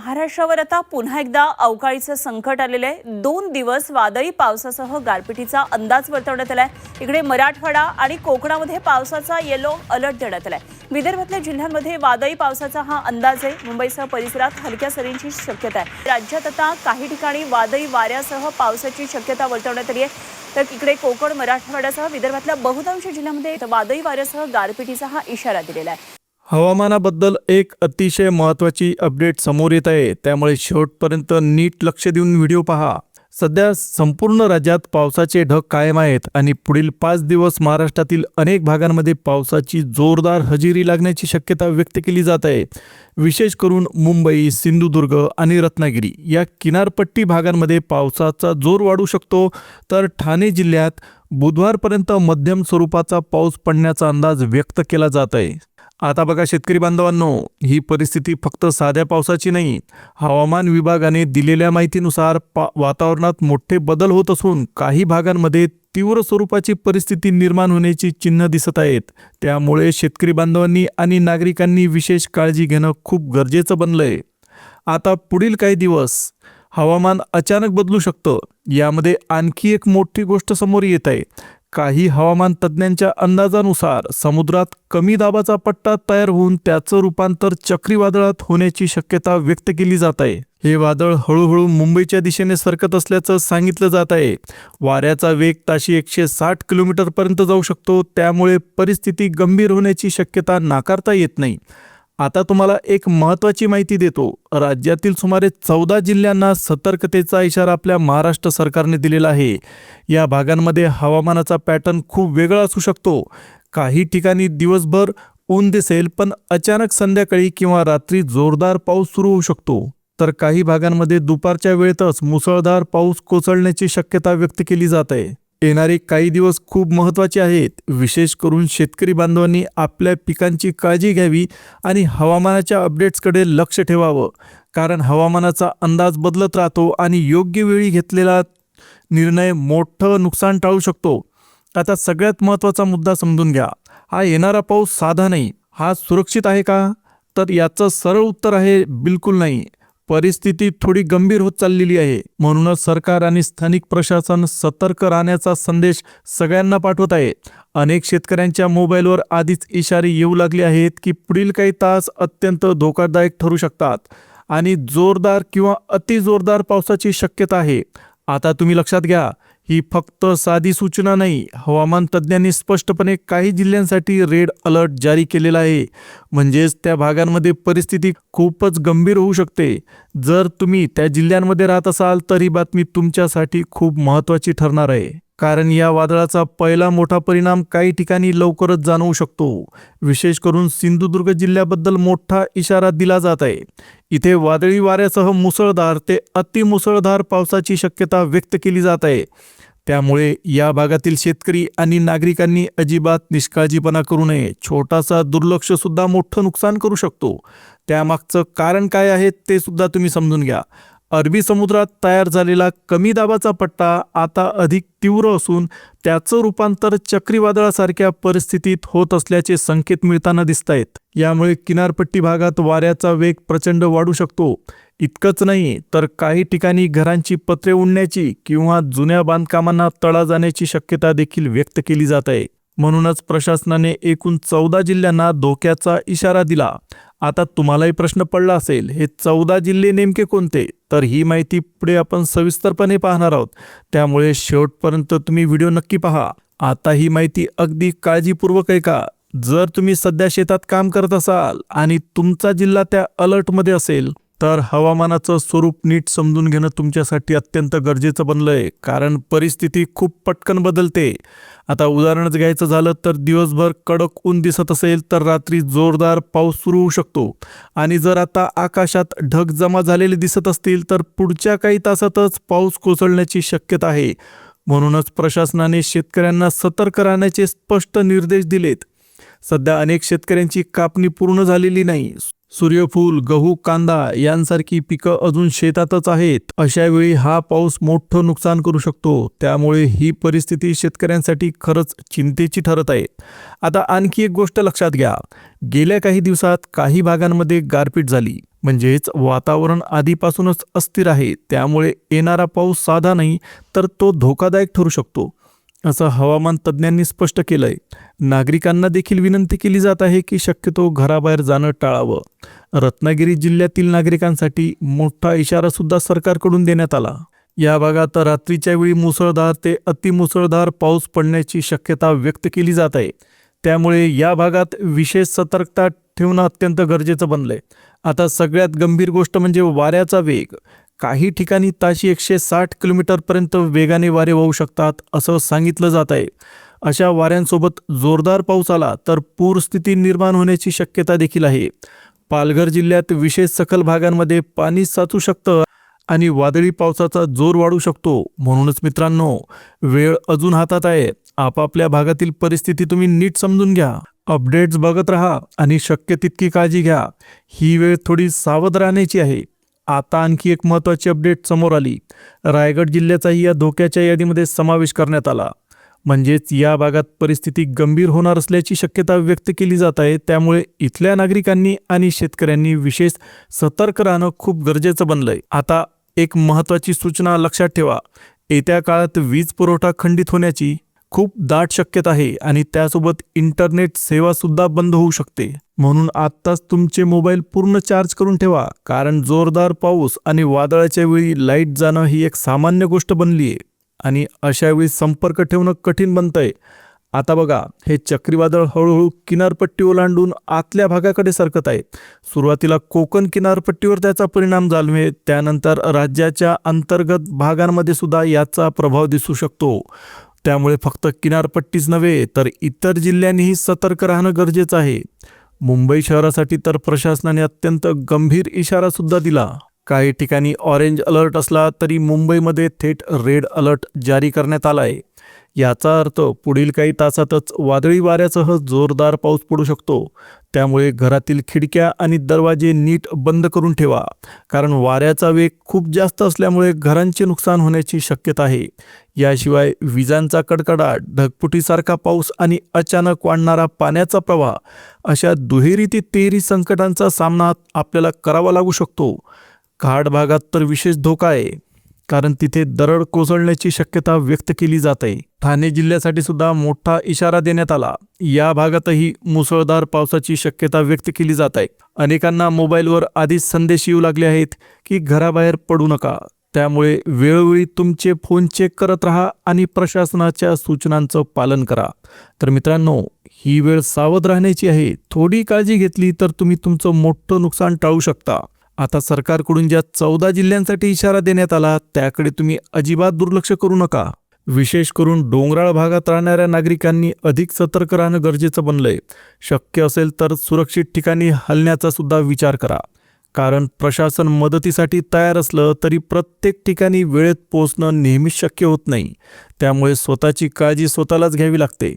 महाराष्ट्रावर आता पुन्हा एकदा अवकाळीचं संकट आलेलं आहे। 2 दिवस वादळी पावसासह गारपिटीचा अंदाज वर्तवण्यात आलाय। इकडे मराठवाडा आणि कोकणामध्ये पावसाचा येलो अलर्ट देण्यात आलाय। विदर्भातल्या जिल्ह्यांमध्ये वादळी पावसाचा हा अंदाज आहे। मुंबईसह परिसरात हलक्या सरींची शक्यता आहे। राज्यात आता काही ठिकाणी वादळी वाऱ्यासह पावसाची शक्यता वर्तवण्यात आली आहे। तर इकडे कोकण, मराठवाड्यासह विदर्भातल्या बहुतांश जिल्ह्यांमध्ये वादळी वाऱ्यासह गारपिटीचा हा इशारा दिलेला आहे। हवामानाबद्दल एक अतिशय महत्त्वाची अपडेट समोर येत आहे, त्यामुळे शेवटपर्यंत नीट लक्ष देऊन व्हिडिओ पहा। सध्या संपूर्ण राज्यात पावसाचे ढग कायम आहेत आणि पुढील 5 दिवस महाराष्ट्रातील अनेक भागांमध्ये पावसाची जोरदार हजेरी लागण्याची शक्यता व्यक्त केली जात आहे। विशेष करून मुंबई, सिंधुदुर्ग आणि रत्नागिरी या किनारपट्टी भागांमध्ये पावसाचा जोर वाढू शकतो, तर ठाणे जिल्ह्यात बुधवारपर्यंत मध्यम स्वरूपाचा पाऊस पडण्याचा अंदाज व्यक्त केला जात आहे। आता बघा शेतकरी बांधवांनो, ही परिस्थिती फक्त साध्या पावसाची नाही। हवामान विभागाने दिलेल्या माहितीनुसार वातावरणात मोठे बदल होत असून काही भागांमध्ये तीव्र स्वरूपाची परिस्थिती निर्माण होण्याची चिन्ह दिसत आहेत। त्यामुळे शेतकरी बांधवांनी आणि नागरिकांनी विशेष काळजी घेणं खूप गरजेचं बनलंय। आता पुढील काही दिवस हवामान अचानक बदलू शकतं। यामध्ये आणखी एक मोठी गोष्ट समोर येत आहे। काही हवामान तज्ज्ञांच्या अंदाजानुसार समुद्रात कमी दाबाचा पट्टा तयार होऊन त्याचं रूपांतर चक्रीवादळात होण्याची शक्यता व्यक्त केली जात आहे। हे वादळ हळूहळू मुंबईच्या दिशेने सरकत असल्याचं सांगितलं जात आहे। वाऱ्याचा वेग ताशी 160 किलोमीटरपर्यंत जाऊ शकतो, त्यामुळे परिस्थिती गंभीर होण्याची शक्यता नाकारता येत नाही। आता तुम्हाला एक महत्त्वाची माहिती देतो। राज्यातील सुमारे 14 जिल्ह्यांना सतर्कतेचा इशारा आपल्या महाराष्ट्र सरकारने दिलेला आहे। या भागांमध्ये हवामानाचा पॅटर्न खूप वेगळा असू शकतो। काही ठिकाणी दिवसभर ऊन दिसेल, पण अचानक संध्याकाळी किंवा रात्री जोरदार पाऊस सुरू होऊ शकतो। तर काही भागांमध्ये दुपारच्या वेळेतच मुसळधार पाऊस कोसळण्याची शक्यता व्यक्त केली जात आहे। येणारे काही दिवस खूप महत्त्वाचे आहेत। विशेष करून शेतकरी बांधवांनी आपल्या पिकांची काळजी घ्यावी आणि हवामानाच्या अपडेट्सकडे लक्ष ठेवावं, कारण हवामानाचा अंदाज बदलत राहतो आणि योग्य वेळी घेतलेला निर्णय मोठं नुकसान टाळू शकतो। आता सगळ्यात महत्त्वाचा मुद्दा समजून घ्या। हा येणारा पाऊस साधा नाही। हा सुरक्षित आहे का? तर याचं सरळ उत्तर आहे बिलकुल नाही। परिस्थिती थोडी गंभीर होत चाललेली आहे। म्हणूनच सरकार आणि स्थानिक प्रशासन सतर्क राहण्याचा संदेश सगळ्यांना पाठवत आहे। अनेक शेतकऱ्यांच्या मोबाईलवर आधीच इशारे येऊ लागले आहेत की पुढील काही तास अत्यंत धोकादायक ठरू शकतात आणि जोरदार किंवा अतिजोरदार पावसाची शक्यता आहे। आता तुम्ही लक्षात घ्या, ही फक्त साधी सूचना नाही। हवामान तज्ज्ञांनी स्पष्टपणे काही जिल्ह्यांसाठी रेड अलर्ट जारी केलेला आहे, म्हणजेच त्या भागांमध्ये परिस्थिती खूपच गंभीर होऊ शकते। जर तुम्ही त्या जिल्ह्यांमध्ये राहत असाल तर ही बातमी तुमच्यासाठी खूप महत्त्वाची ठरणार आहे, कारण या वादळाचा पहिला मोठा परिणाम काही ठिकाणी लवकरच जाणवू शकतो। विशेष करून सिंधुदुर्ग जिल्ह्याबद्दल मोठा इशारा दिला जात आहे। इथे वादळी वाऱ्यासह मुसळधार ते अतिमुसळधार पावसाची शक्यता व्यक्त केली जात आहे। त्यामुळे या भागातील शेतकरी आणि नागरिकांनी अजिबात निष्काळजीपणा करू नये। छोटासा दुर्लक्ष सुद्धा मोठं नुकसान करू शकतो। त्यामागचं कारण काय आहे ते सुद्धा तुम्ही समजून घ्या। अरबी समुद्रात तयार झालेला कमी दाबाचा पट्टा आता अधिक तीव्र असून त्याचं रूपांतर चक्रीवादळासारख्या परिस्थितीत होत असल्याचे संकेत मिळताना दिसत आहेत। यामुळे किनारपट्टी भागात वाऱ्याचा वेग प्रचंड वाढू शकतो। इतकंच नाही तर काही ठिकाणी घरांची पत्रे उडण्याची किंवा जुन्या बांधकामांना तडा जाण्याची शक्यता देखील व्यक्त केली जात आहे। म्हणूनच प्रशासनाने एकूण 14 जिल्ह्यांना धोक्याचा इशारा दिला। आता तुम्हालाही प्रश्न पडला असेल, हे 14 जिल्हे नेमके कोणते? तर ही माहिती पुढे आपण सविस्तरपणे पाहणार आहोत, त्यामुळे शेवटपर्यंत तुम्ही व्हिडिओ नक्की पहा। आता ही माहिती अगदी काळजीपूर्वक ऐका। जर तुम्ही सध्या शेतात काम करत असाल आणि तुमचा जिल्हा त्या अलर्टमध्ये असेल तर हवामानाचं स्वरूप नीट समजून घेणं तुमच्यासाठी अत्यंत गरजेचं बनलंय, कारण परिस्थिती खूप पटकन बदलते। आता उदाहरणच घ्यायचं झालं तर दिवसभर कडक ऊन दिसत असेल तर रात्री जोरदार पाऊस सुरू होऊ शकतो, आणि जर आता आकाशात ढग जमा झालेले दिसत असतील तर पुढच्या काही तासातच पाऊस कोसळण्याची शक्यता आहे। म्हणूनच प्रशासनाने शेतकऱ्यांना सतर्क राहण्याचे स्पष्ट निर्देश दिलेत। सध्या अनेक शेतकऱ्यांची कापणी पूर्ण झालेली नाही। सूर्यफूल, गहू, कांदा यांसारखी पिकं अजून शेतातच आहेत। अशा वेळी हा पाऊस मोठं नुकसान करू शकतो। त्यामुळे ही परिस्थिती शेतकऱ्यांसाठी खरंच चिंतेची ठरत आहे। आता आणखी एक गोष्ट लक्षात घ्या, गेल्या काही दिवसात काही भागांमध्ये गारपीट झाली, म्हणजेच वातावरण आधीपासूनच अस्थिर आहे, त्यामुळे येणारा पाऊस साधा नाही तर तो धोकादायक ठरू शकतो, असं हवामान तज्ज्ञांनी स्पष्ट केलंय. नागरिकांना देखील विनंती केली जात आहे की शक्यतो घराबाहेर जाणं टाळावं. रत्नागिरी जिल्ह्यातील नागरिकांसाठी मोठा इशारा सुद्धा सरकारकडून देण्यात आला. या भागात रात्रीच्या वेळी मुसळधार ते अतिमुसळधार पाऊस पडण्याची शक्यता व्यक्त केली जात आहे. त्यामुळे या भागात विशेष सतर्कता ठेवणं अत्यंत गरजेचं बनलंय. आता सगळ्यात गंभीर गोष्ट म्हणजे वाऱ्याचा वेग. काही ठिकाणी ताशी 160 किलोमीटरपर्यंत वेगाने वारे वाहू शकतात असं सांगितलं जात आहे. अशा वाऱ्यांसोबत जोरदार पाऊस आला तर पूरस्थिती निर्माण होण्याची शक्यता देखील आहे. पालघर जिल्ह्यात विशेष सखल भागांमध्ये पाणी साचू शकतं आणि वादळी पावसाचा जोर वाढू शकतो. म्हणूनच मित्रांनो, वेळ अजून हातात आहे. आपापल्या भागातील परिस्थिती तुम्ही नीट समजून घ्या, अपडेट्स बघत राहा आणि शक्य तितकी काळजी घ्या. ही वेळ थोडी सावध राहण्याची आहे. आता आणखी एक महत्त्वाची अपडेट समोर आली. रायगड जिल्ह्याचाही या धोक्याच्या यादीमध्ये समावेश करण्यात आला. म्हणजेच या भागात परिस्थिती गंभीर होणार असल्याची शक्यता व्यक्त केली जात आहे. त्यामुळे इथल्या नागरिकांनी आणि शेतकऱ्यांनी विशेष सतर्क राहणं खूप गरजेचं बनलंय. आता एक महत्त्वाची सूचना लक्षात ठेवा. येत्या काळात वीज पुरवठा खंडित होण्याची खूप दाट शक्यता आहे आणि त्यासोबत इंटरनेट सेवा सुद्धा बंद होऊ शकते. म्हणून आत्ताच तुमचे मोबाईल पूर्ण चार्ज करून ठेवा, कारण जोरदार पाऊस आणि वादळाच्या वेळी लाईट जाणं ही एक सामान्य गोष्ट बनली आहे आणि अशा वेळी संपर्क ठेवणं कठीण बनतंय. आता बघा, हे चक्रीवादळ हळूहळू किनारपट्टी ओलांडून आतल्या भागाकडे सरकत आहे. सुरुवातीला कोकण किनारपट्टीवर त्याचा परिणाम जाणवेल, त्यानंतर राज्याच्या अंतर्गत भागांमध्ये सुद्धा याचा प्रभाव दिसू शकतो. त्यामुळे फक्त किनारपट्टीच नव्हे तर इतर जिल्ह्यांनीही सतर्क राहणं गरजेचं आहे. मुंबई शहरासाठी तर प्रशासनाने अत्यंत गंभीर इशारा सुद्धा दिला. काही ठिकाणी ऑरेंज अलर्ट असला तरी मुंबईमध्ये थेट रेड अलर्ट जारी करण्यात आला आहे. याचा अर्थ पुढील काही तासातच वादळी वाऱ्यासह जोरदार पाऊस पडू शकतो. त्यामुळे घरातील खिडक्या आणि दरवाजे नीट बंद करून ठेवा, कारण वाऱ्याचा वेग खूप जास्त असल्यामुळे घरांचे नुकसान होण्याची शक्यता आहे. याशिवाय विजांचा कडकडाट, ढगफुटीसारखा पाऊस आणि अचानक वाढणारा पाण्याचा प्रवाह अशा दुहेरी ते तिहेरी संकटांचा सामना आपल्याला करावा लागू शकतो. घाट भागात तर विशेष धोका आहे, कारण तिथे दरड कोसळण्याची शक्यता व्यक्त केली जात आहे. ठाणे जिल्ह्यासाठी सुद्धा मोठा इशारा देण्यात आला. या भागातही मुसळधार पावसाची शक्यता व्यक्त केली जात आहे. अनेकांना मोबाईलवर आधीच संदेश येऊ लागले आहेत की घराबाहेर पडू नका. त्यामुळे वेळोवेळी तुमचे फोन चेक करत राहा आणि प्रशासनाच्या सूचनांचं पालन करा. तर मित्रांनो, ही वेळ सावध राहण्याची आहे. थोडी काळजी घेतली तर तुम्ही तुमचं मोठं नुकसान टाळू शकता. आता सरकारकडून ज्या 14 जिल्ह्यांसाठी इशारा देण्यात आला त्याकडे तुम्ही अजिबात दुर्लक्ष करू नका. विशेष करून डोंगराळ भागात राहणाऱ्या नागरिकांनी अधिक सतर्क राहणं गरजेचं बनलंय. शक्य असेल तर सुरक्षित ठिकाणी हलण्याचा सुद्धा विचार करा, कारण प्रशासन मदतीसाठी तयार असलं तरी प्रत्येक ठिकाणी वेळेत पोहोचणं नेहमीच शक्य होत नाही. त्यामुळे स्वतःची काळजी स्वतःलाच घ्यावी लागते.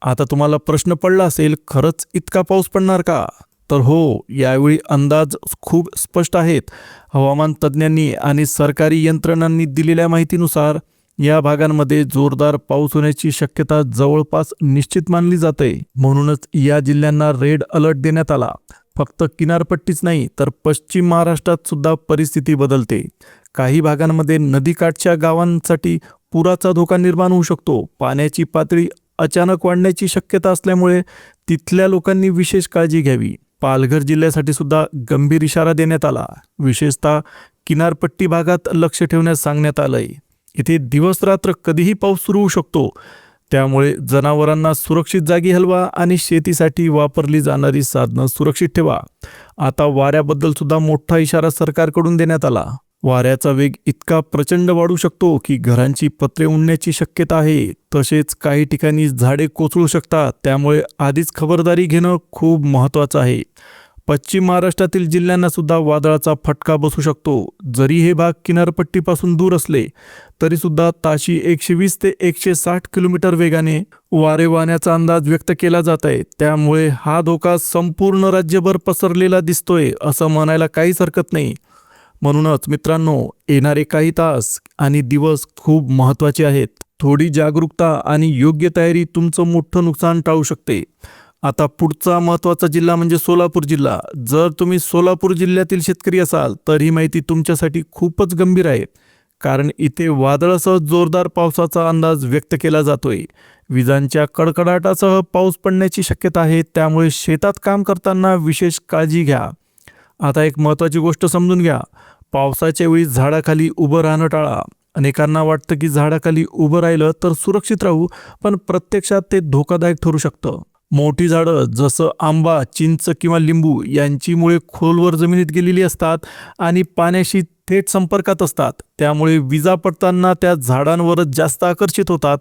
आता तुम्हाला प्रश्न पडला असेल, खरंच इतका पाऊस पडणार का? तर हो, यावेळी अंदाज खूप स्पष्ट आहेत. हवामान तज्ज्ञांनी आणि सरकारी यंत्रणांनी दिलेल्या माहितीनुसार या भागांमध्ये जोरदार पाऊस होण्याची शक्यता जवळपास निश्चित मानली जाते. म्हणूनच या जिल्ह्यांना रेड अलर्ट देण्यात आला. फक्त किनारपट्टीच नाही तर पश्चिम महाराष्ट्रात सुद्धा परिस्थिती बदलते. काही भागांमध्ये नदीकाठच्या गावांसाठी पुराचा धोका निर्माण होऊ शकतो. पाण्याची पातळी अचानक वाढण्याची शक्यता असल्यामुळे तिथल्या लोकांनी विशेष काळजी घ्यावी. पालघर जिल्ह्यासाठी सुद्धा गंभीर इशारा देण्यात आला. विशेषतः किनारपट्टी भागात लक्ष ठेवण्यास सांगण्यात आलंय. इथे दिवस रात्र कधीही पाऊस सुरू होऊ शकतो. त्यामुळे जनावरांना सुरक्षित जागी हलवा आणि शेतीसाठी वापरली जाणारी साधनं सुरक्षित ठेवा. आता वाऱ्याबद्दल सुद्धा मोठा इशारा सरकारकडून देण्यात आला. वाऱ्याचा वेग इतका प्रचंड वाढू शकतो की घरांची पत्रे उडण्याची शक्यता आहे. तसेच काही ठिकाणी झाडे कोसळू शकतात. त्यामुळे आधीच खबरदारी घेणं खूप महत्त्वाचं आहे. पश्चिम महाराष्ट्रातील जिल्ह्यांना सुद्धा वादळाचा फटका बसू शकतो. जरी हे भाग किनारपट्टीपासून दूर असले तरी सुद्धा ताशी 120 ते 160 किलोमीटर वेगाने वारे वाहण्याचा अंदाज व्यक्त केला जात आहे. त्यामुळे हा धोका संपूर्ण राज्यभर पसरलेला दिसतोय असं म्हणायला काहीच हरकत नाही. म्हणूनच मित्रांनो, येणारे काही तास आणि दिवस खूप महत्त्वाचे आहेत. थोडी जागरूकता आणि योग्य तयारी तुमचं मोठं नुकसान टाळू शकते. आता पुढचा महत्त्वाचा जिल्हा म्हणजे सोलापूर जिल्हा. जर तुम्ही सोलापूर जिल्ह्यातील शेतकरी असाल तर ही माहिती तुमच्यासाठी खूपच गंभीर आहे. कारण इथे वादळासह जोरदार पावसाचा अंदाज व्यक्त केला जातोय. विजांच्या कडकडाटासह पाऊस पडण्याची शक्यता आहे, त्यामुळे शेतात काम करताना विशेष काळजी घ्या. आता एक महत्त्वाची गोष्ट समजून घ्या. पावसाच्या वेळी झाडाखाली उभं राहणं टाळा. अनेकांना वाटतं की झाडाखाली उभं राहिलं तर सुरक्षित राहू, पण प्रत्यक्षात ते धोकादायक ठरू शकतं. मोठी झाडं जसं आंबा, चिंच किंवा लिंबू यांची मुळे खोलवर जमिनीत गेलेली असतात आणि पाण्याशी थेट संपर्कात असतात. त्यामुळे विजा पडताना त्या झाडांवरच जास्त आकर्षित होतात.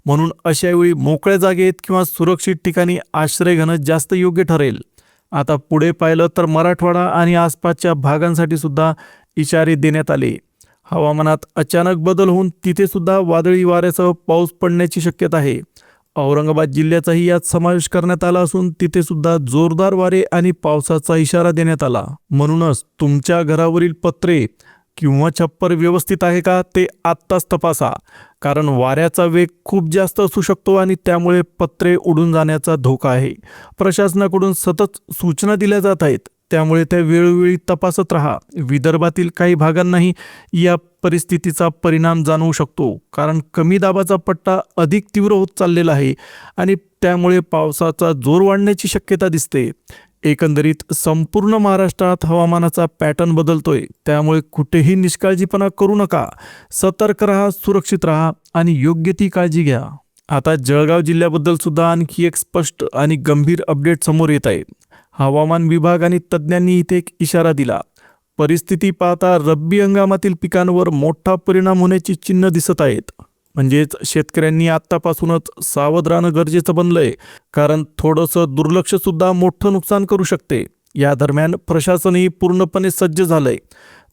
म्हणून अशा वेळी मोकळ्या जागेत किंवा सुरक्षित ठिकाणी आश्रय घेणं जास्त योग्य ठरेल. आता पुढे पाहिलं तर मराठवाडा आणि आसपासच्या भागांसाठी सुद्धा इशारे देण्यात आले. हवामानात अचानक बदल होऊन तिथे सुद्धा वादळी वाऱ्यासह पाऊस पडण्याची शक्यता आहे. औरंगाबाद जिल्ह्याचाही यात समावेश करण्यात आला असून तिथे सुद्धा जोरदार वारे आणि पावसाचा इशारा देण्यात आला. म्हणूनच तुमच्या घरावरील पत्रे किंवा छप्पर व्यवस्थित आहे का ते आत्ताच तपासा. कारण वाऱ्याचा वेग खूप जास्त असू शकतो आणि त्यामुळे पत्रे उडून जाण्याचा धोका आहे. प्रशासनाकडून सतत सूचना दिल्या जात आहेत, त्यामुळे त्या वेळोवेळी तपासत राहा. विदर्भातील काही भागांनाही या परिस्थितीचा परिणाम जाणवू शकतो, कारण कमी दाबाचा पट्टा अधिक तीव्र होत चाललेला आहे आणि त्यामुळे पावसाचा जोर वाढण्याची शक्यता दिसते. एकंदरीत संपूर्ण महाराष्ट्रात हवामानाचा पॅटर्न बदलतोय, त्यामुळे कुठेही निष्काळजीपणा करू नका. सतर्क राहा, सुरक्षित राहा आणि योग्य ती काळजी घ्या. आता जळगाव जिल्ह्याबद्दल सुद्धा आणखी एक स्पष्ट आणि गंभीर अपडेट समोर येत आहे. हवामान विभाग आणि तज्ज्ञांनी इथे एक इशारा दिला. परिस्थिती पाहता रब्बी हंगामातील पिकांवर मोठा परिणाम होण्याची चिन्ह दिसत आहेत. म्हणजेच शेतकऱ्यांनी आत्तापासूनच सावध राहणं गरजेचं बनलंय, कारण थोडंसं दुर्लक्ष सुद्धा मोठं नुकसान करू शकते. या दरम्यान प्रशासनही पूर्णपणे सज्ज झालंय.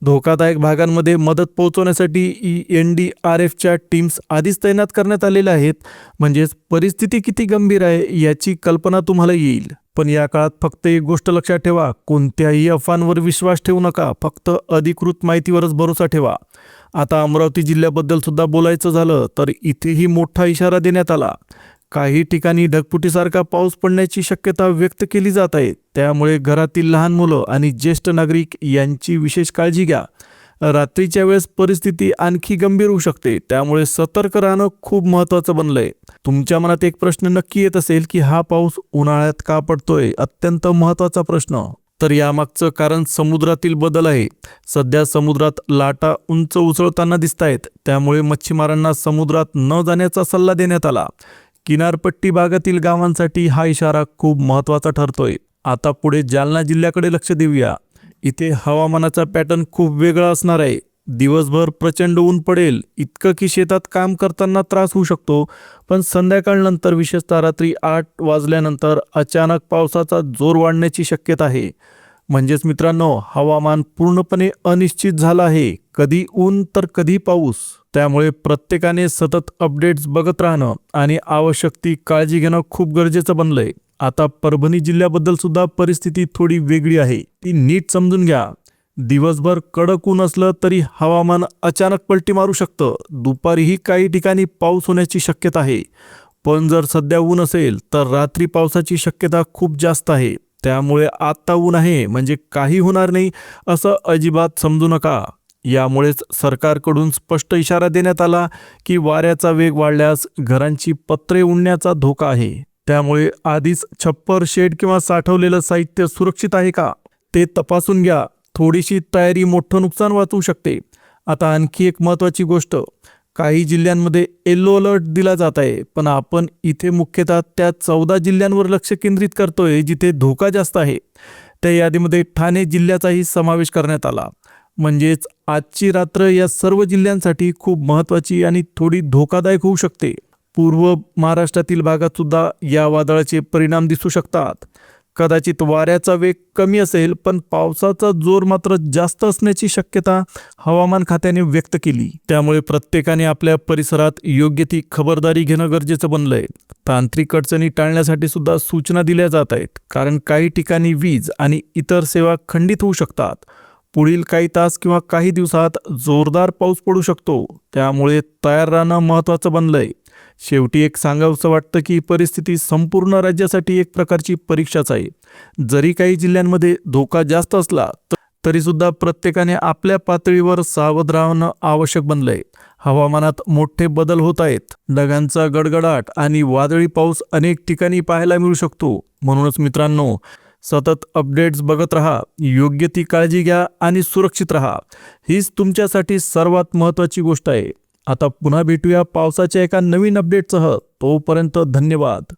धोकादायक भागांमध्ये मदत पोहोचवण्यासाठी NDRFच्या टीम्स आधीच तैनात करण्यात आलेल्या आहेत. म्हणजेच परिस्थिती किती गंभीर आहे याची कल्पना तुम्हाला येईल. पण या काळात फक्त एक गोष्ट लक्षात ठेवा, कोणत्याही अफवांवर विश्वास ठेवू नका. फक्त अधिकृत माहितीवरच भरोसा ठेवा. आता अमरावती जिल्ह्याबद्दल सुद्धा बोलायचं झालं तर इथेही मोठा इशारा देण्यात आला. काही ठिकाणी ढगफुटीसारखा पाऊस पडण्याची शक्यता व्यक्त केली जात आहे. त्यामुळे घरातील लहान मुलं आणि ज्येष्ठ नागरिक यांची विशेष काळजी घ्या. रात्रीच्या वेळेस परिस्थिती आणखी गंभीर होऊ शकते, त्यामुळे सतर्क राहणं खूप महत्त्वाचं बनलंय. तुमच्या मनात एक प्रश्न नक्की येत असेल की हा पाऊस उन्हाळ्यात का पडतोय? अत्यंत महत्त्वाचा प्रश्न. तर यामागचं कारण समुद्रातील बदल आहे. सध्या समुद्रात लाटा उंच उसळताना दिसत आहेत, त्यामुळे मच्छीमारांना समुद्रात न जाण्याचा सल्ला देण्यात आला. किनारपट्टी भागातील गावांसाठी हा इशारा खूप महत्त्वाचा ठरतोय. आता पुढे जालना जिल्ह्याकडे लक्ष देऊया. इथे हवामानाचा पॅटर्न खूप वेगळा असणार आहे. दिवसभर प्रचंड ऊन पडेल, इतकं की शेतात काम करताना त्रास होऊ शकतो. पण संध्याकाळनंतर विशेषतः रात्री 8 वाजल्यानंतर अचानक पावसाचा जोर वाढण्याची शक्यता आहे. म्हणजेच मित्रांनो, हवामान पूर्णपणे अनिश्चित झालं आहे. कधी ऊन तर कधी पाऊस. त्यामुळे प्रत्येकाने सतत अपडेट्स बघत राहणं आणि आवश्यक ती काळजी घेणं खूप गरजेचं बनलंय. आता परभणी जिल्ह्याबद्दल सुद्धा परिस्थिती थोडी वेगळी आहे, ती नीट समजून घ्या. दिवसभर कडक ऊन असलं तरी हवामान अचानक पलटी मारू शकतं. दुपारीही काही ठिकाणी पाऊस होण्याची शक्यता आहे. पण जर सध्या ऊन असेल तर रात्री पावसाची शक्यता खूप जास्त आहे. त्यामुळे आता ऊन आहे म्हणजे काही होणार नाही असं अजिबात समजू नका. यामुळेच सरकारकडून स्पष्ट इशारा देण्यात आला की वाऱ्याचा वेग वाढल्यास घरांची पत्रे उडण्याचा धोका आहे. त्यामुळे आधीच छप्पर, शेड किंवा साठवलेलं साहित्य सुरक्षित आहे का ते तपासून घ्या. थोडीशी तयारी मोठं नुकसान वाचवू शकते. आता आणखी एक महत्त्वाची गोष्ट, काही जिल्ह्यांमध्ये येलो अलर्ट दिला जात आहे, पण आपण इथे मुख्यतः त्या 14 जिल्ह्यांवर लक्ष केंद्रित करतोय जिथे धोका जास्त आहे. त्या यादीमध्ये ठाणे जिल्ह्याचाही समावेश करण्यात आला. म्हणजेच आजची रात्र या सर्व जिल्ह्यांसाठी खूप महत्त्वाची आणि थोडी धोकादायक होऊ शकते. पूर्व महाराष्ट्रातील भागात सुद्धा या वादळाचे परिणाम दिसू शकतात. कदाचित वाऱ्याचा वेग कमी असेल, पण पावसाचा जोर मात्र जास्त असण्याची शक्यता हवामान खात्याने व्यक्त केली. त्यामुळे प्रत्येकाने आपल्या परिसरात योग्य ती खबरदारी घेणं गरजेचं बनलंय. तांत्रिक अडचणी टाळण्यासाठी सुद्धा सूचना दिल्या जात आहेत, कारण काही ठिकाणी वीज आणि इतर सेवा खंडित होऊ शकतात. पुढील काही तास किंवा काही दिवसात जोरदार पाऊस पडू शकतो. त्यामुळे तयार राहणं महत्त्वाचं बनलंय. शेवटी एक सांगावंसं वाटतं की परिस्थिती संपूर्ण राज्यासाठी एक प्रकारची परीक्षाच आहे. जरी काही जिल्ह्यांमध्ये धोका जास्त असला तरी सुद्धा प्रत्येकाने आपल्या पातळीवर सावध राहणं आवश्यक बनलंय. हवामानात मोठे बदल होत आहेत. ढगांचा गडगडाट आणि वादळी पाऊस अनेक ठिकाणी पाहायला मिळू शकतो. म्हणूनच मित्रांनो, सतत अपडेट्स बघत राहा, योग्य ती काळजी घ्या आणि सुरक्षित राहा. हीच तुमच्यासाठी सर्वात महत्त्वाची गोष्ट आहे. आता पुन्हा भेटूया पावसाच्या एका नवीन अपडेटसह. तोपर्यंत धन्यवाद.